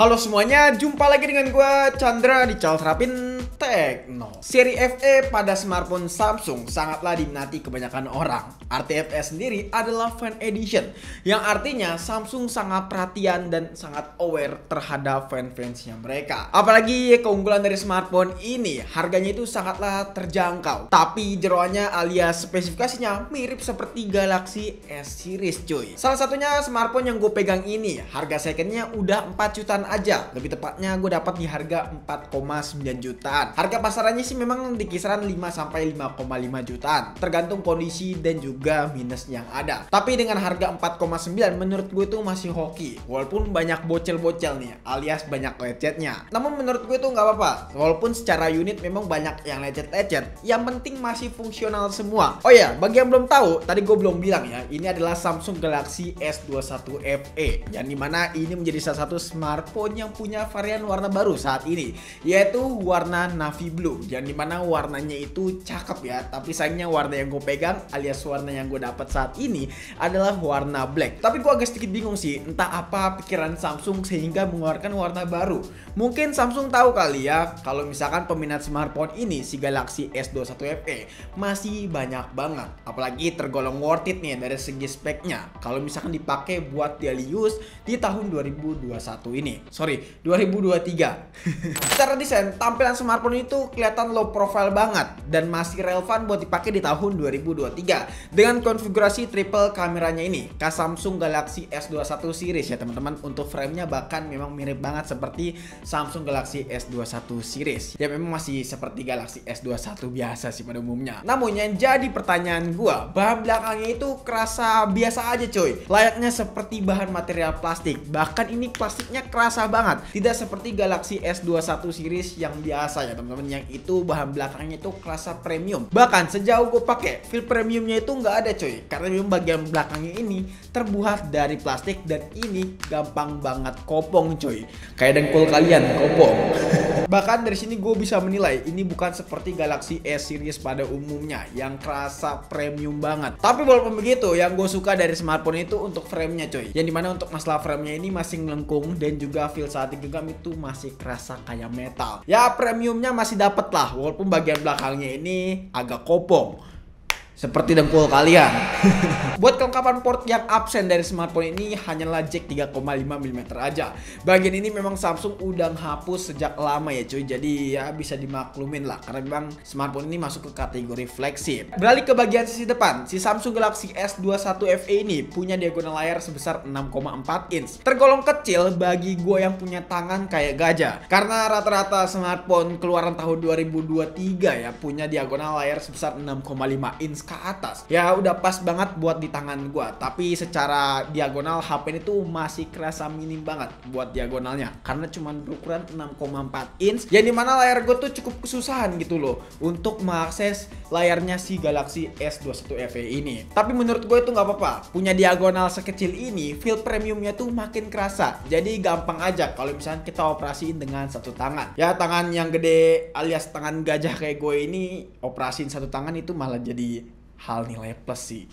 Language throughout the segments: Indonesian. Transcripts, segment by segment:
Halo semuanya, jumpa lagi dengan gue Chandra di channel Terapin Tekno. Seri FE pada smartphone Samsung sangatlah diminati kebanyakan orang. Arti FE sendiri adalah Fan Edition, yang artinya Samsung sangat perhatian dan sangat aware terhadap fan-fansnya mereka. Apalagi keunggulan dari smartphone ini, harganya itu sangatlah terjangkau, tapi jeroannya alias spesifikasinya mirip seperti Galaxy S series cuy. Salah satunya smartphone yang gue pegang ini, harga secondnya udah 4 jutaan aja. Lebih tepatnya gue dapat di harga 4,9 jutaan. Harga pasarannya sih memang di kisaran 5 sampai 5,5 jutaan, tergantung kondisi dan juga minus yang ada. Tapi dengan harga 4,9 menurut gue itu masih hoki, walaupun banyak bocel-bocel nih, alias banyak lecetnya. Namun menurut gue itu nggak apa-apa, walaupun secara unit memang banyak yang lecet-lecet, yang penting masih fungsional semua. Oh ya, bagi yang belum tahu, tadi gue belum bilang ya, ini adalah Samsung Galaxy S21 FE, yang dimana ini menjadi salah satu smartphone yang punya varian warna baru saat ini, yaitu warna navy blue, yang dimana warnanya itu cakep ya. Tapi sayangnya warna yang gue pegang alias warna yang gue dapat saat ini adalah warna black. Tapi gue agak sedikit bingung sih, entah apa pikiran Samsung sehingga mengeluarkan warna baru. Mungkin Samsung tahu kali ya, kalau misalkan peminat smartphone ini, si Galaxy S21 FE masih banyak banget, apalagi tergolong worth it nih dari segi speknya kalau misalkan dipakai buat daily use di tahun 2021 ini. Sorry, 2023. Secara desain, tampilan smartphone itu kelihatan low profile banget dan masih relevan buat dipakai di tahun 2023 dengan konfigurasi triple kameranya ini, khas Samsung Galaxy S21 series ya teman-teman. Untuk framenya bahkan memang mirip banget seperti Samsung Galaxy S21 series, ya memang masih seperti Galaxy S21 biasa sih pada umumnya. Namun yang jadi pertanyaan gua, bahan belakangnya itu kerasa biasa aja coy, layaknya seperti bahan material plastik. Bahkan ini plastiknya kerasa banget, tidak seperti Galaxy S21 series yang biasa ya teman-teman, yang itu bahan belakangnya itu kerasa premium. Bahkan sejauh gue pakai, feel premiumnya itu nggak ada coy, karena memang bagian belakangnya ini terbuat dari plastik dan ini gampang banget kopong coy, kayak dengkul kalian kopong. Bahkan dari sini gue bisa menilai ini bukan seperti Galaxy S series pada umumnya yang kerasa premium banget. Tapi walaupun begitu, yang gue suka dari smartphone itu untuk framenya coy, yang dimana untuk masalah framenya ini masih ngelengkung dan juga feel saat digenggam itu masih kerasa kayak metal. Ya premiumnya masih dapet lah, walaupun bagian belakangnya ini agak kopong seperti dengkul kalian. Buat kelengkapan port yang absen dari smartphone ini hanyalah jack 3,5 mm aja. Bagian ini memang Samsung udah hapus sejak lama ya cuy, jadi ya bisa dimaklumin lah karena memang smartphone ini masuk ke kategori flagship. Beralih ke bagian sisi depan, si Samsung Galaxy S21 FE ini punya diagonal layar sebesar 6,4 inch. Tergolong kecil bagi gue yang punya tangan kayak gajah, karena rata-rata smartphone keluaran tahun 2023 ya punya diagonal layar sebesar 6,5 inch ke atas. Ya udah pas banget buat di tangan gua, tapi secara diagonal HP ini tuh masih kerasa minim banget buat diagonalnya karena cuman berukuran 6,4 inch, yang dimana layar gua tuh cukup kesusahan gitu loh untuk mengakses layarnya si Galaxy S21 FE ini. Tapi menurut gue itu nggak apa-apa, punya diagonal sekecil ini feel premiumnya tuh makin kerasa, jadi gampang aja kalau misalnya kita operasiin dengan satu tangan. Ya tangan yang gede alias tangan gajah kayak gue ini, operasiin satu tangan itu malah jadi hal nilai plus sih.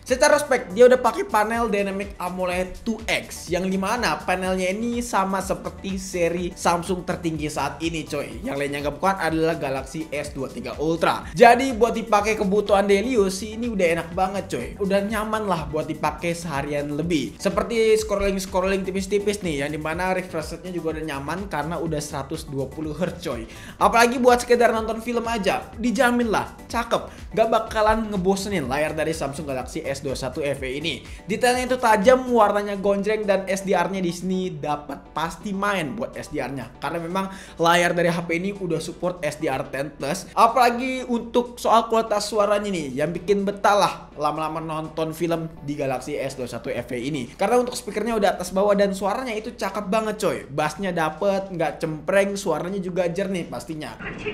Secara spek dia udah pakai panel Dynamic AMOLED 2X, yang dimana panelnya ini sama seperti seri Samsung tertinggi saat ini coy. Yang lainnya nggak bukan adalah Galaxy S23 Ultra. Jadi buat dipakai kebutuhan daily use ini udah enak banget coy. Udah nyaman lah buat dipakai seharian lebih. Seperti scrolling tipis-tipis nih, yang dimana refresh rate-nya juga udah nyaman karena udah 120 Hz coy. Apalagi buat sekedar nonton film aja, dijamin lah cakep, gak bakalan bosenin layar dari Samsung Galaxy S21 FE ini. Detailnya itu tajam, warnanya gonjreng, dan SDR-nya di sini dapat pasti main buat SDR-nya. Karena memang layar dari HP ini udah support SDR10+. Apalagi untuk soal kualitas suaranya nih, yang bikin betah lah lama-lama nonton film di Galaxy S21 FE ini. Karena untuk speakernya udah atas bawah dan suaranya itu cakep banget coy. Bassnya dapet, nggak cempreng, suaranya juga jernih pastinya. Maybe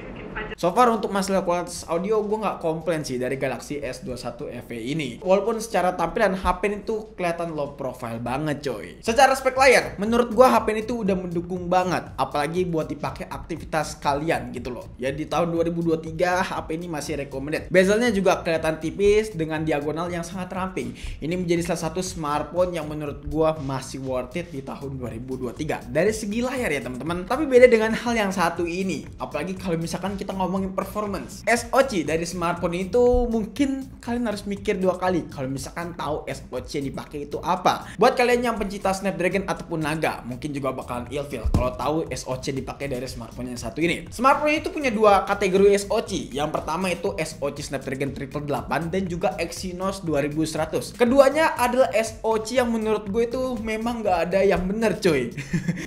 we can find So far untuk masalah kualitas audio gue nggak komplain sih dari Galaxy S21 FE ini. Walaupun secara tampilan HP ini tuh kelihatan low profile banget coy. Secara spek layar, menurut gue HP ini tuh udah mendukung banget, apalagi buat dipakai aktivitas kalian gitu loh. Ya di tahun 2023 HP ini masih recommended. Bezelnya juga kelihatan tipis dengan diagonal yang sangat ramping. Ini menjadi salah satu smartphone yang menurut gue masih worth it di tahun 2023 dari segi layar ya teman-teman. Tapi beda dengan hal yang satu ini, apalagi kalau misalkan kita ngomongin performance. SoC dari smartphone itu mungkin kalian harus mikir dua kali kalau misalkan tahu SoC yang dipakai itu apa. Buat kalian yang pencinta Snapdragon ataupun Naga, mungkin juga bakalan ilfeel kalau tahu SoC yang dipakai dari smartphone yang satu ini. Smartphone itu punya dua kategori SoC. Yang pertama itu SoC Snapdragon 888 dan juga Exynos 2100. Keduanya adalah SoC yang menurut gue itu memang nggak ada yang bener coy.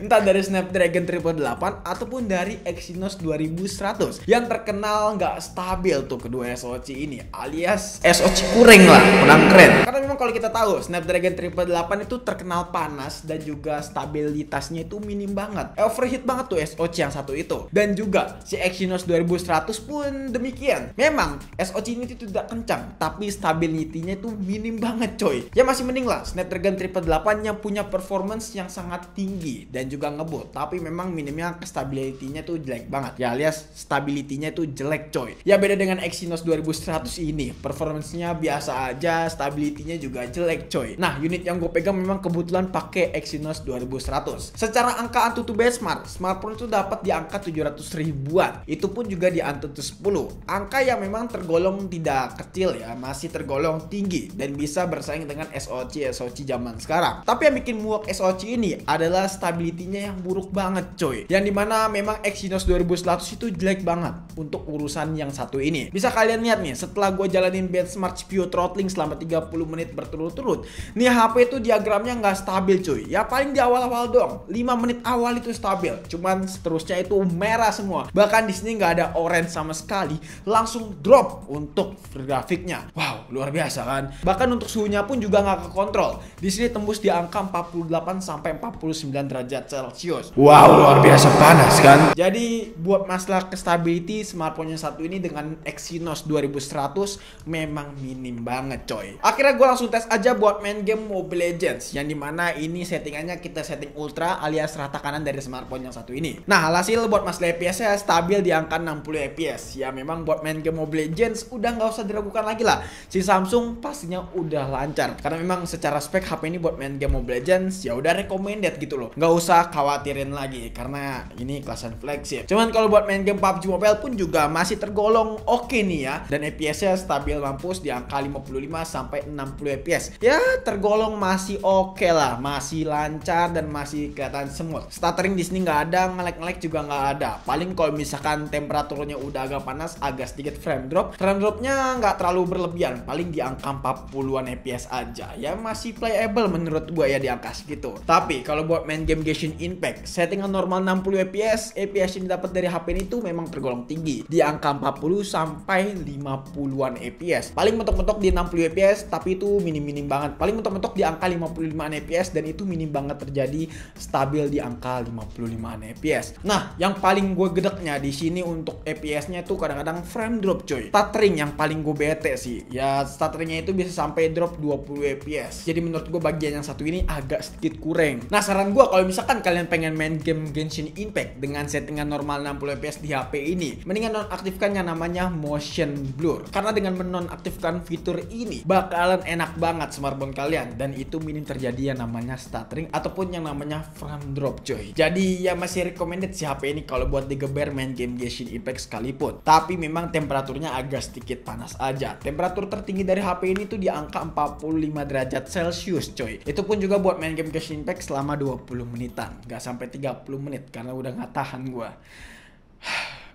Entah dari Snapdragon 888 ataupun dari Exynos 2100 yang terkenal nggak stabil tuh kedua SoC ini, alias SoC kurang lah, kurang keren. Karena memang kalau kita tahu Snapdragon 888 itu terkenal panas dan juga stabilitasnya itu minim banget, overheat banget tuh SoC yang satu itu. Dan juga si Exynos 2100 pun demikian. Memang SoC ini tuh tidak kencang, tapi stability-nya itu minim banget coy. Ya masih mending lah Snapdragon 888 yang punya performance yang sangat tinggi dan juga ngebut, tapi memang minimnya stability-nya tuh jelek banget ya, alias stability-nya tuh jelek coy. Ya beda dengan Exynos 2100 ini, performance-nya biasa aja, stability-nya juga jelek coy. Nah unit yang gue pegang memang kebetulan pakai Exynos 2100. Secara angka Antutu benchmark, smartphone itu dapat di angka 700 ribuan, itu pun juga di Antutu 10, angka yang memang tergolong tidak kecil ya, masih tergolong tinggi dan bisa bersaing dengan SoC zaman sekarang. Tapi yang bikin muak SoC ini adalah stability-nya yang buruk banget coy, yang dimana memang Exynos 2100 itu jelek banget untuk urusan yang satu ini. Bisa kalian lihat nih, setelah gue jalanin benchmark CPU throttling selama 30 menit berturut-turut, nih HP itu diagramnya nggak stabil cuy. Ya paling di awal-awal dong, 5 menit awal itu stabil, cuman seterusnya itu merah semua. Bahkan di sini nggak ada orange sama sekali, langsung drop untuk grafiknya. Wow, luar biasa kan? Bahkan untuk suhunya pun juga nggak kekontrol. Di sini tembus di angka 48 sampai 49 derajat Celcius. Wow, luar biasa panas kan? Jadi buat masalah stability, smartphone yang satu ini dengan Exynos 2100 memang minim banget coy. Akhirnya gue langsung tes aja buat main game Mobile Legends, yang dimana ini settingannya kita setting ultra alias rata kanan dari smartphone yang satu ini. Nah hasil buat masalah FPS nya stabil di angka 60 FPS. Ya memang buat main game Mobile Legends udah nggak usah diragukan lagi lah, si Samsung pastinya udah lancar. Karena memang secara spek HP ini buat main game Mobile Legends ya udah recommended gitu loh, nggak usah khawatirin lagi karena ini kelasan flagship. Cuman kalau buat main game PUBG Mobile pun juga masih tergolong oke nih ya, dan FPS-nya stabil mampus di angka 55 sampai 60 FPS. Ya tergolong masih oke lah, masih lancar dan masih kelihatan smooth. Stuttering di sini nggak ada, nge-lag juga nggak ada. Paling kalau misalkan temperaturnya udah agak panas, agak sedikit frame dropnya nggak terlalu berlebihan, paling di angka 40-an FPS aja. Ya masih playable menurut gue ya di angka segitu. Tapi kalau buat main game Genshin Impact, settingan normal 60 FPS, FPS yang didapat dari HP ini tuh memang tergolong tinggi di angka 40 sampai 50-an FPS. Paling mentok-mentok di 60 FPS, tapi itu minim banget. Paling mentok-mentok di angka 55-an FPS dan itu minim banget terjadi stabil di angka 55-an FPS. Nah, yang paling gue gedeknya di sini untuk FPS-nya tuh kadang-kadang frame drop coy. Stuttering yang paling gue bete sih. Ya stutteringnya itu bisa sampai drop 20 FPS. Jadi menurut gue bagian yang satu ini agak sedikit kurang. Nah, saran gue kalau misalkan kalian pengen main game Genshin Impact dengan settingan normal 60 FPS di HP ini, mendingan nonaktifkan yang namanya motion blur. Karena dengan menonaktifkan fitur ini bakalan enak banget smartphone kalian, dan itu minim terjadi yang namanya stuttering ataupun yang namanya frame drop coy. Jadi ya masih recommended si HP ini kalau buat digeber main game Genshin Impact sekalipun. Tapi memang temperaturnya agak sedikit panas aja. Temperatur tertinggi dari HP ini tuh di angka 45 derajat Celcius coy. Itu pun juga buat main game Genshin Impact selama 20 menitan, gak sampai 30 menit karena udah gak tahan gua.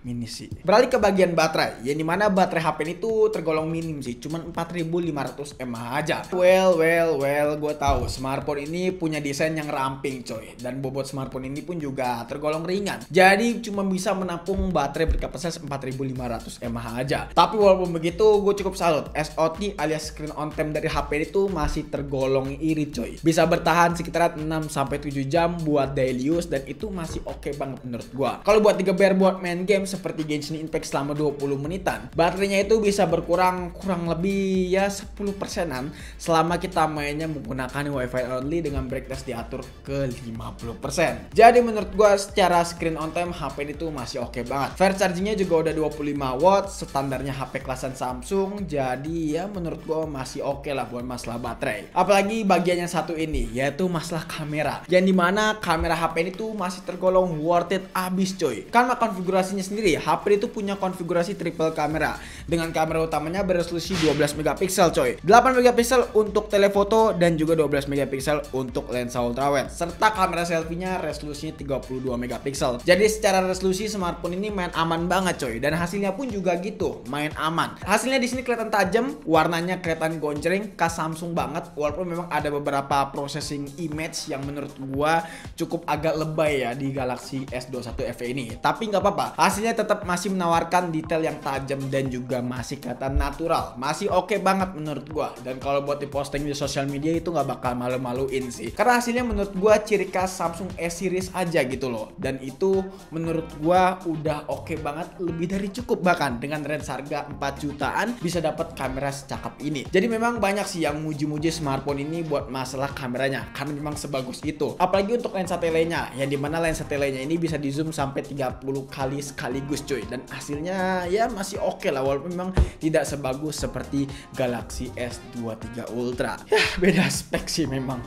Mini sih. Beralih ke bagian baterai, yang dimana baterai HP ini tuh tergolong minim sih, cuman 4500 mAh aja. Well, gue tahu smartphone ini punya desain yang ramping coy, dan bobot smartphone ini pun juga tergolong ringan. Jadi cuma bisa menampung baterai berkapasitas 4500 mAh aja. Tapi walaupun begitu, gue cukup salut. SOT alias screen on time dari HP itu masih tergolong irit coy. Bisa bertahan sekitar 6 sampai 7 jam buat daily use, dan itu masih oke banget menurut gue. Kalau buat digeber buat main game seperti Genshin Impact selama 20 menitan, baterainya itu bisa berkurang kurang lebih ya 10%-an selama kita mainnya menggunakan WiFi only dengan brightness diatur ke 50%. Jadi menurut gua secara screen on time HP ini tuh masih oke banget. Fast chargingnya juga udah 25 watt, standarnya HP kelasan Samsung. Jadi ya menurut gua masih oke lah buat masalah baterai. Apalagi bagian yang satu ini, yaitu masalah kamera, yang dimana kamera HP ini tuh masih tergolong worth it abis coy. Karena konfigurasinya sendiri, HP itu punya konfigurasi triple kamera dengan kamera utamanya beresolusi 12 megapiksel coy, 8 megapiksel untuk telefoto dan juga 12 megapiksel untuk lensa ultrawide, serta kamera selfie-nya resolusinya 32 megapiksel. Jadi secara resolusi smartphone ini main aman banget coy, dan hasilnya pun juga gitu, main aman. Hasilnya di sini kelihatan tajam, warnanya kelihatan gonceng, khas Samsung banget, walaupun memang ada beberapa processing image yang menurut gua cukup agak lebay ya di Galaxy S21 FE ini. Tapi nggak apa-apa, hasilnya tetap masih menawarkan detail yang tajam dan juga masih kelihatan natural, masih oke banget menurut gua. Dan kalau buat diposting di sosial media itu nggak bakal malu-maluin sih, karena hasilnya menurut gua ciri khas Samsung S series aja gitu loh. Dan itu menurut gua udah oke banget, lebih dari cukup bahkan dengan range harga 4 jutaan bisa dapat kamera secakep ini. Jadi memang banyak sih yang muji-muji smartphone ini buat masalah kameranya karena memang sebagus itu. Apalagi untuk lensa telenya, yang dimana lensa telenya ini bisa di zoom sampai 30 kali sekaligus cuy, dan hasilnya ya masih oke lah, walaupun memang tidak sebagus seperti Galaxy S23 Ultra. Ya beda spek sih memang.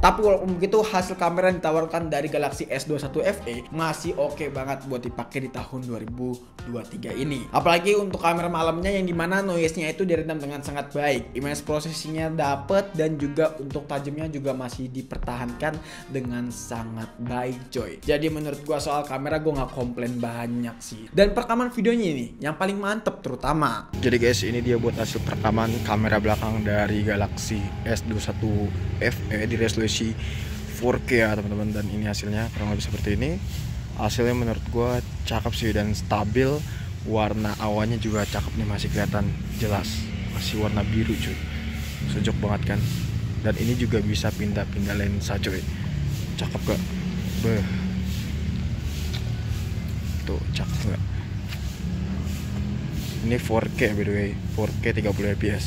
Tapi walaupun begitu, hasil kamera yang ditawarkan dari Galaxy S21 FE masih oke banget buat dipakai di tahun 2023 ini. Apalagi untuk kamera malamnya, yang dimana noise-nya itu diredam dengan sangat baik, image processing-nya dapet, dan juga untuk tajamnya juga masih dipertahankan dengan sangat baik coy. Jadi menurut gua soal kamera gua nggak komplain banyak sih. Dan perekaman videonya ini yang paling mantep terutama. Jadi guys, ini dia buat hasil perekaman kamera belakang dari Galaxy S21 FE di resolusi 4K ya teman-teman. Dan ini hasilnya kurang lebih seperti ini. Hasilnya menurut gua cakep sih dan stabil. Warna awannya juga cakep nih, masih kelihatan jelas, masih warna biru cuy, sejuk banget kan. Dan ini juga bisa pindah-pindah lensa cuy, cakep gak? Beh, tuh cakep gak? Ini 4K by the way, 4K 30 fps.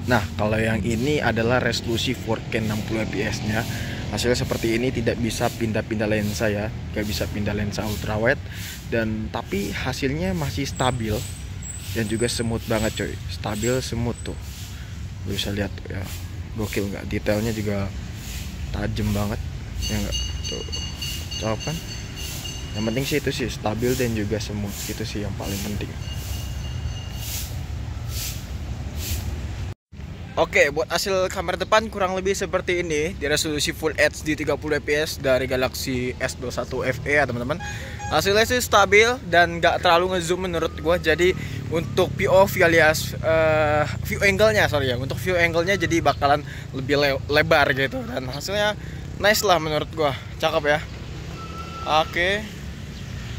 Nah kalau yang ini adalah resolusi 4K 60 fps nya. Hasilnya seperti ini, tidak bisa pindah-pindah lensa ya, gak bisa pindah lensa ultrawide, dan tapi hasilnya masih stabil dan juga smooth banget coy, stabil smooth tuh, lu bisa lihat tuh ya, gokil nggak? Detailnya juga tajam banget ya nggak? Tuh cakep kan? Yang penting sih itu sih stabil dan juga smooth, itu sih yang paling penting. Oke, buat hasil kamera depan kurang lebih seperti ini di resolusi Full HD 30 fps dari Galaxy S21 FE ya teman-teman. Hasilnya sih stabil dan nggak terlalu ngezoom menurut gua. Jadi untuk POV alias view angle-nya, sorry ya, untuk view angle-nya jadi bakalan lebih lebar gitu, dan hasilnya nice lah menurut gua, cakep ya. Oke,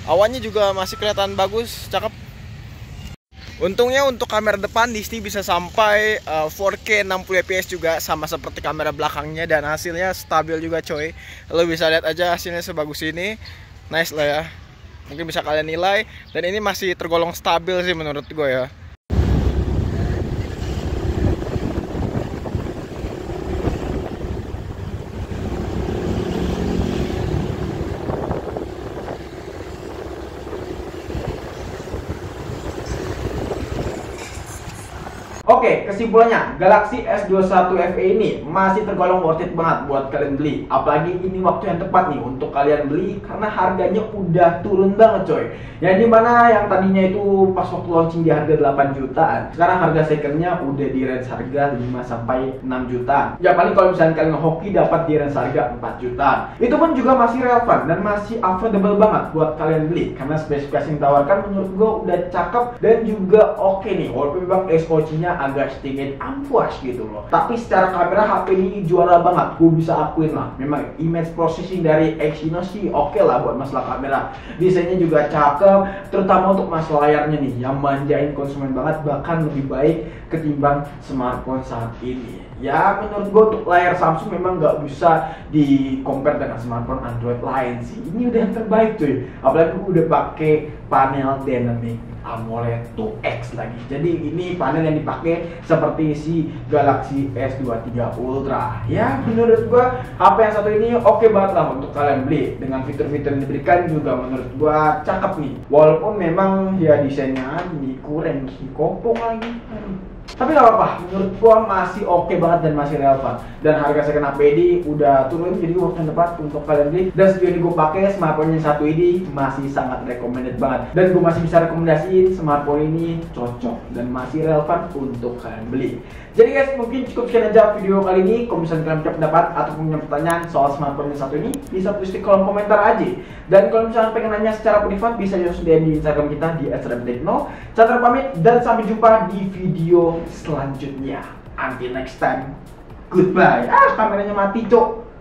awannya juga masih kelihatan bagus, cakep. Untungnya untuk kamera depan di sini bisa sampai 4K 60 fps juga, sama seperti kamera belakangnya, dan hasilnya stabil juga coy. Lo bisa lihat aja hasilnya sebagus ini, nice lah ya. Mungkin bisa kalian nilai, dan ini masih tergolong stabil sih menurut gue ya. Oke, kesimpulannya Galaxy S21 FE ini masih tergolong worth it banget buat kalian beli. Apalagi ini waktu yang tepat nih untuk kalian beli karena harganya udah turun banget coy. Yang dimana yang tadinya itu pas waktu launching di harga 8 jutaan, sekarang harga secondnya udah di range harga 5-6 jutaan. Ya paling kalau misalnya kalian hoki dapat di range harga 4 jutaan. Itu pun juga masih relevan dan masih affordable banget buat kalian beli, karena spesifikasi yang ditawarkan menurut gue udah cakep dan juga oke nih. Walaupun memang SoC-nya agak sedikit ampuas gitu loh. Tapi secara kamera HP ini juara banget, gue bisa akuin lah. Memang image processing dari Exynos sih oke lah buat masalah kamera. Desainnya juga cakep, terutama untuk masalah layarnya nih yang manjain konsumen banget, bahkan lebih baik ketimbang smartphone saat ini. Ya menurut gue untuk layar Samsung memang nggak bisa di compare dengan smartphone Android lain sih. Ini udah yang terbaik cuy. Apalagi gue udah pakai panel dynamic AMOLED 2X lagi. Jadi ini panel yang dipakai seperti si Galaxy S23 Ultra. Ya menurut gua HP yang satu ini oke banget lah untuk kalian beli. Dengan fitur-fitur yang diberikan juga menurut gua cakep nih. Walaupun memang ya desainnya kurang kopong lagi. Tapi nggak apa-apa, menurut gua masih oke banget dan masih relevan. Dan harga second HP ini udah turun, jadi waktu yang tepat untuk kalian beli. Dan sejauh ini gua pakai smartphone yang satu ini masih sangat recommended banget. Dan gua masih bisa rekomendasiin smartphone ini cocok dan masih relevan untuk kalian beli. Jadi guys, mungkin cukup sekian aja video kali ini. Kalau misalnya kalian punya pendapat atau punya pertanyaan soal smartphone yang satu ini, bisa tulis di kolom komentar aja. Dan kalau misalnya pengen nanya secara privat, bisa langsung DM di Instagram kita di @raditno. Chandra pamit dan sampai jumpa di video selanjutnya. Until next time, goodbye. Kameranya mati cok.